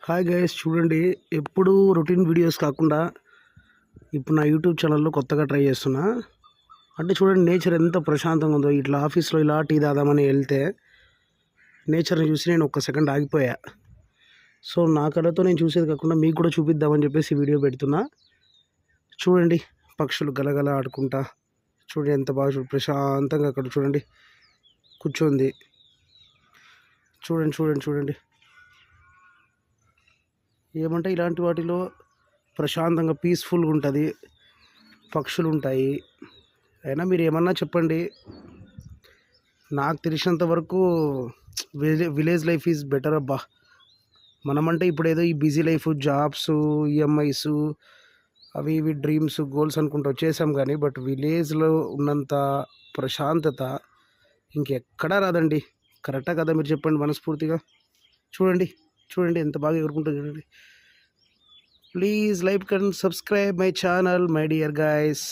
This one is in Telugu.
హాయ్ గైస్, చూడండి. ఎప్పుడు రొటీన్ వీడియోస్ కాకుండా ఇప్పుడు నా యూట్యూబ్ ఛానల్లో కొత్తగా ట్రై చేస్తున్నా. అంటే చూడండి, నేచర్ ఎంత ప్రశాంతంగా ఉందో. ఇట్లా ఆఫీస్లో ఇలా టీ తాదామని వెళ్తే నేచర్ని చూసి నేను ఒక్క సెకండ్ ఆగిపోయా. సో నా కళ్ళతో నేను చూసేది కాకుండా మీకు కూడా చూపిద్దామని చెప్పేసి వీడియో పెడుతున్నా. చూడండి, పక్షులు గలగల ఆడుకుంటా. చూడండి ఎంత బాగా ప్రశాంతంగా అక్కడ చూడండి కూర్చోంది. చూడండి చూడండి చూడండి ఏమంటే ఇలాంటి వాటిలో ప్రశాంతంగా పీస్ఫుల్గా ఉంటుంది, పక్షులు ఉంటాయి. అయినా మీరు ఏమన్నా చెప్పండి, నాకు తెలిసినంత వరకు విలేజ్ లైఫ్ ఈజ్ బెటర్ అబ్బా. మనమంటే ఇప్పుడు ఏదో ఈ బిజీ లైఫ్, జాబ్స్, ఈఎంఐస్, అవి ఇవి డ్రీమ్స్, గోల్స్ అనుకుంటూ వచ్చేసాం. కానీ బట్ విలేజ్లో ఉన్నంత ప్రశాంతత ఇంకెక్కడా రాదండి. కరెక్టా కదా? మీరు చెప్పండి మనస్ఫూర్తిగా. చూడండి చూడండి ఎంత బాగా ఎగురుకుంటుంది చూడండి. Please like and subscribe my channel, my dear guys.